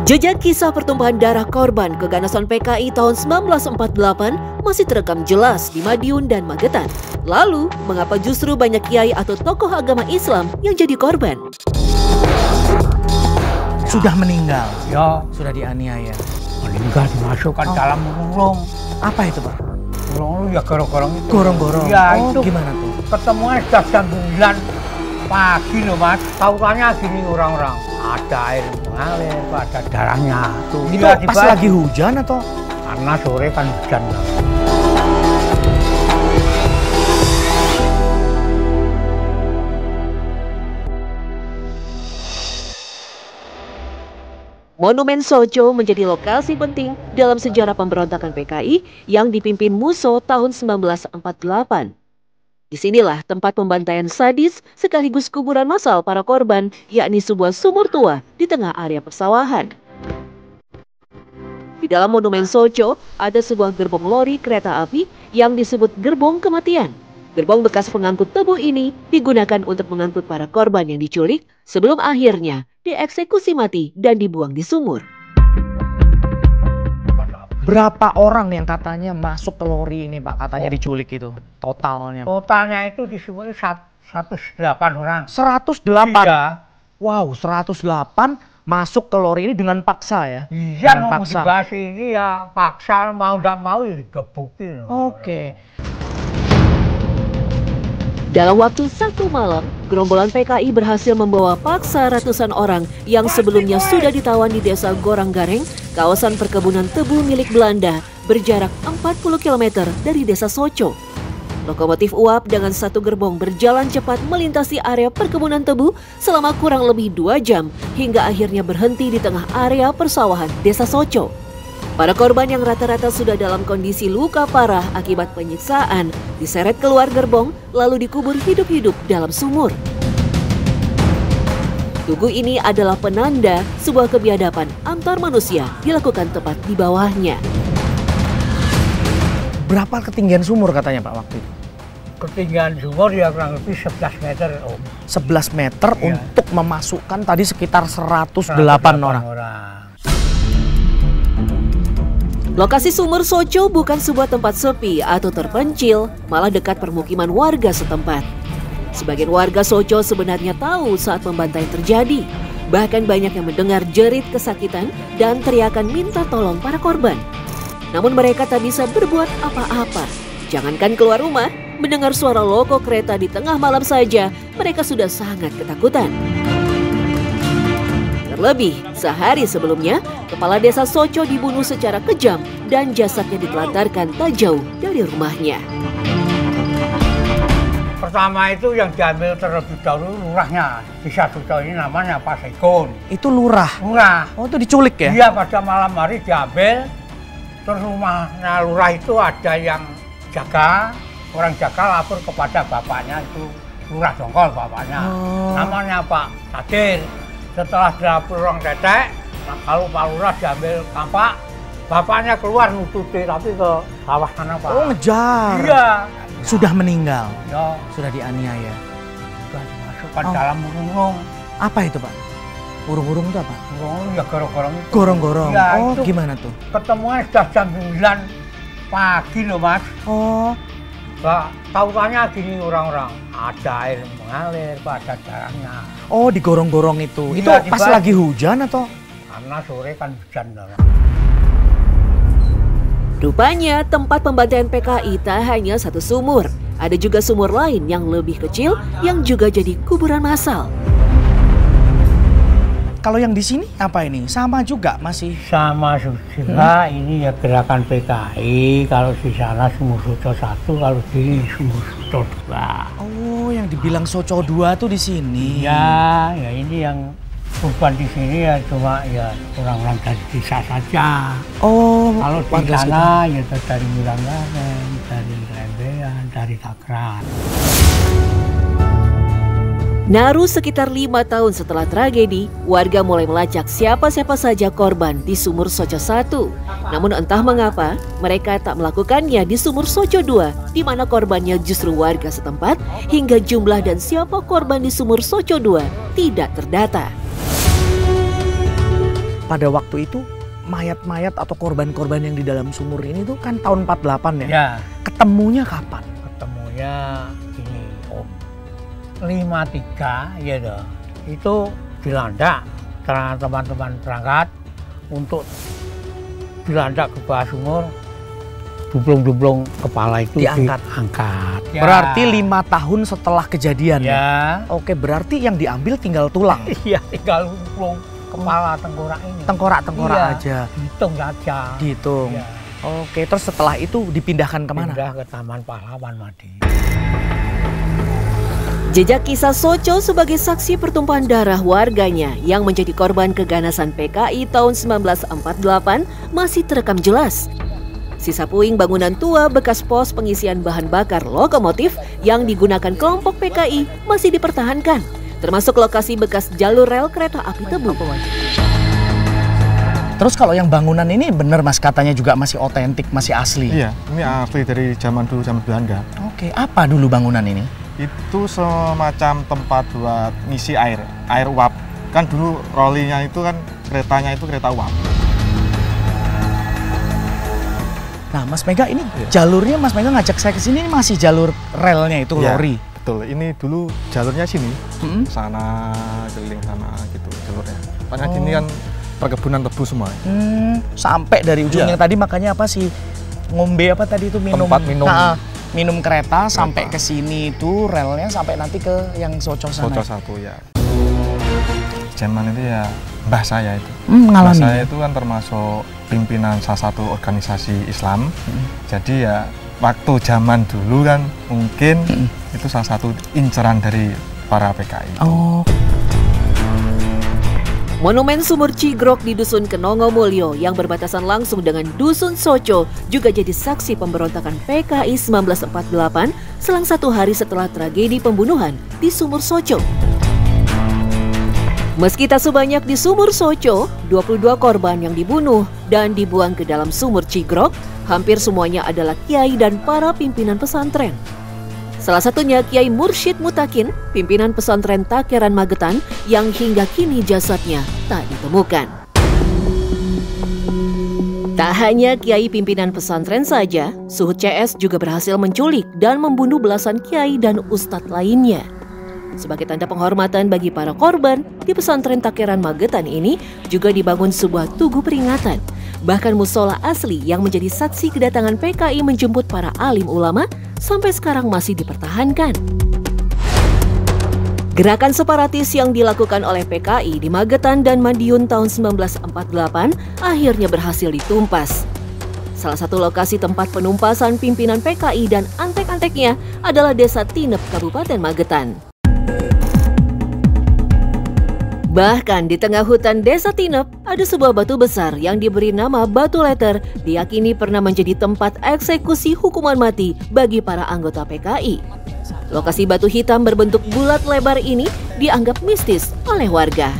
Jejak kisah pertumpahan darah korban keganasan PKI tahun 1948 masih terekam jelas di Madiun dan Magetan. Lalu, mengapa justru banyak kiai atau tokoh agama Islam yang jadi korban? Sudah meninggal? Ya, Sudah dianiaya? meninggal dimasukkan dalam kurung. Apa itu, Pak? Kurung ya gorong-gorong itu. Gorong-gorong? Ya, Oh, itu gimana tuh? ketemuan sudah jam 9 pagi loh Mas. Tautannya gini orang-orang. Ada air mengalir, ada darahnya. Tuh, Itu pas lagi hujan atau? Karena sore kan hujan. Monumen Soco menjadi lokasi penting dalam sejarah pemberontakan PKI yang dipimpin Musso tahun 1948. Disinilah tempat pembantaian sadis sekaligus kuburan massal para korban, yakni sebuah sumur tua di tengah area persawahan. Di dalam Monumen Soco ada sebuah gerbong lori kereta api yang disebut gerbong kematian. Gerbong bekas pengangkut tebu ini digunakan untuk mengangkut para korban yang diculik sebelum akhirnya dieksekusi mati dan dibuang di sumur. Berapa orang yang katanya masuk ke lori ini, Pak? Katanya diculik itu totalnya. Totalnya itu di sumur 108 orang. 108? Iya. Wow, 108 masuk ke lori ini dengan paksa ya? Iya, Dengan mau dibahas ini ya paksa, mau tidak mau ya digebukin. Oke. Dalam waktu 1 malam, gerombolan PKI berhasil membawa paksa ratusan orang yang sebelumnya sudah ditawan di desa Goranggareng, kawasan perkebunan tebu milik Belanda, berjarak 40 km dari desa Soco. Lokomotif uap dengan satu gerbong berjalan cepat melintasi area perkebunan tebu selama kurang lebih 2 jam, hingga akhirnya berhenti di tengah area persawahan desa Soco. Para korban yang rata-rata sudah dalam kondisi luka parah akibat penyiksaan diseret keluar gerbong lalu dikubur hidup-hidup dalam sumur. Tugu ini adalah penanda sebuah kebiadaban antar manusia dilakukan tepat di bawahnya. Berapa ketinggian sumur katanya, Pak, waktu itu? Ketinggian sumur ya kurang lebih 11 meter. 11 meter Iya. untuk memasukkan tadi sekitar 108 orang. Lokasi sumur Soco bukan sebuah tempat sepi atau terpencil, malah dekat permukiman warga setempat. Sebagian warga Soco sebenarnya tahu saat pembantaian terjadi. Bahkan banyak yang mendengar jerit kesakitan dan teriakan minta tolong para korban. Namun mereka tak bisa berbuat apa-apa. Jangankan keluar rumah, mendengar suara loko kereta di tengah malam saja, mereka sudah sangat ketakutan. Terlebih, sehari sebelumnya, kepala desa Soco dibunuh secara kejam dan jasadnya ditelantarkan tak jauh dari rumahnya. Pertama itu yang diambil terlebih dahulu lurahnya. Desa Soco ini namanya Pak Sekun. Itu lurah? Lurah. Oh, itu diculik ya? Iya, pada malam hari diambil. Terus rumahnya lurah itu ada yang jaga. Orang jaga lapor kepada bapaknya, itu lurah Dongkol bapaknya. Oh. Namanya Pak Kadir. Setelah dilapor orang tetek, kalau Pak Lurah diambil kampak, bapaknya keluar nututi tapi ke sawah sana Pak. Oh, ngejar? Iya. Sudah meninggal? Ya, Sudah dianiaya? sudah dimasukkan Oh. dalam burung. Apa itu, Pak? Burung-burung itu apa? Burung ya gorong-gorong itu. Gorong-gorong? Ya, Oh, itu gimana tuh? ketemuan sudah jam 9 pagi loh Mas. Oh, Tautannya gini orang-orang, ada air mengalir, ada darahnya. oh, digorong-gorong itu? Iya, Itu pas dibalik. lagi hujan atau? Karena sore kan hujan. Rupanya tempat pembantaian PKI tak hanya satu sumur. Ada juga sumur lain yang lebih kecil yang juga jadi kuburan massal. Kalau yang di sini apa ini? Sama juga masih? Sama juga, ini ya gerakan PKI, kalau di sana Sumur Soco 1, kalau di sini Sumur Soco 2. Oh, yang dibilang Soco 2 tuh di sini? Ya ini yang korban di sini ya cuma ya orang-orang dari desa saja. Oh, Kalau di warga sana ya dari Muranggareng, dari Lembean, dari Takran. Naru sekitar 5 tahun setelah tragedi, warga mulai melacak siapa-siapa saja korban di Sumur Soco 1. Namun entah mengapa, mereka tak melakukannya di Sumur Soco 2, di mana korbannya justru warga setempat, hingga jumlah dan siapa korban di Sumur Soco 2 tidak terdata. pada waktu itu mayat-mayat atau korban-korban yang di dalam sumur ini tuh kan tahun 48 ya? Ya, Ketemunya kapan? ketemunya ini Om 53 ya dah. Itu dilanda karena teman-teman berangkat untuk dilanda ke bawah sumur, dublong-dublong kepala itu Diangkat. diangkat. Ya. Berarti 5 tahun setelah kejadian ya? Ya. Oke, berarti yang diambil tinggal tulang. Iya, tinggal dublong kepala tengkorak ini. Tengkorak-tengkorak Iya. aja. Hitung saja. Dihitung. Iya. Oke, terus setelah itu dipindahkan kemana? Pindah ke Taman Pahlawan Madi. Jejak kisah Soco sebagai saksi pertumpahan darah warganya yang menjadi korban keganasan PKI tahun 1948 masih terekam jelas. Sisa puing bangunan tua bekas pos pengisian bahan bakar lokomotif yang digunakan kelompok PKI masih dipertahankan, termasuk lokasi bekas jalur rel kereta api Tebu. Terus kalau yang bangunan ini bener Mas katanya juga masih otentik, masih asli? Iya, ini asli dari zaman dulu, zaman Belanda. Oke, apa dulu bangunan ini? Itu semacam tempat buat ngisi air uap. Kan dulu rollinya itu kan keretanya itu kereta uap. Nah, Mas Mega ini jalurnya Mas Mega ngajak saya ke sini ini masih jalur relnya itu Iya, lori. betul, ini dulu jalurnya sini, Mm-mm. sana keliling sana gitu jalurnya. Makanya gini kan perkebunan tebu semua. Sampai dari ujungnya Iya. tadi makanya apa sih ngombe apa tadi itu minum Tempat minum. Nah, minum kereta sampai ke sini itu relnya sampai nanti ke yang Soco sana. Soco satu ya. Zaman itu ya mbah saya itu. Mengalami. Mbah saya itu kan termasuk pimpinan salah satu organisasi Islam. Jadi ya waktu zaman dulu kan mungkin itu salah satu inceran dari para PKI. Oh. Monumen Sumur Cigrok di Dusun Kenongo Mulyo yang berbatasan langsung dengan Dusun Soco juga jadi saksi pemberontakan PKI 1948 selang 1 hari setelah tragedi pembunuhan di Sumur Soco. Meski tak sebanyak di Sumur Soco, 22 korban yang dibunuh dan dibuang ke dalam Sumur Cigrok, hampir semuanya adalah kiai dan para pimpinan pesantren. Salah satunya Kiai Mursyid Mutakin, pimpinan pesantren Takeran Magetan yang hingga kini jasadnya tak ditemukan. Tak hanya Kiai pimpinan pesantren saja, Suhud CS juga berhasil menculik dan membunuh belasan kiai dan ustadz lainnya. Sebagai tanda penghormatan bagi para korban, di pesantren Takeran Magetan ini juga dibangun sebuah tugu peringatan. Bahkan musola asli yang menjadi saksi kedatangan PKI menjemput para alim ulama sampai sekarang masih dipertahankan. Gerakan separatis yang dilakukan oleh PKI di Magetan dan Madiun tahun 1948 akhirnya berhasil ditumpas. Salah satu lokasi tempat penumpasan pimpinan PKI dan antek-anteknya adalah Desa Tinep, Kabupaten Magetan. Bahkan di tengah hutan Desa Tinep, ada sebuah batu besar yang diberi nama Batu Leter, diyakini pernah menjadi tempat eksekusi hukuman mati bagi para anggota PKI. Lokasi batu hitam berbentuk bulat lebar ini dianggap mistis oleh warga.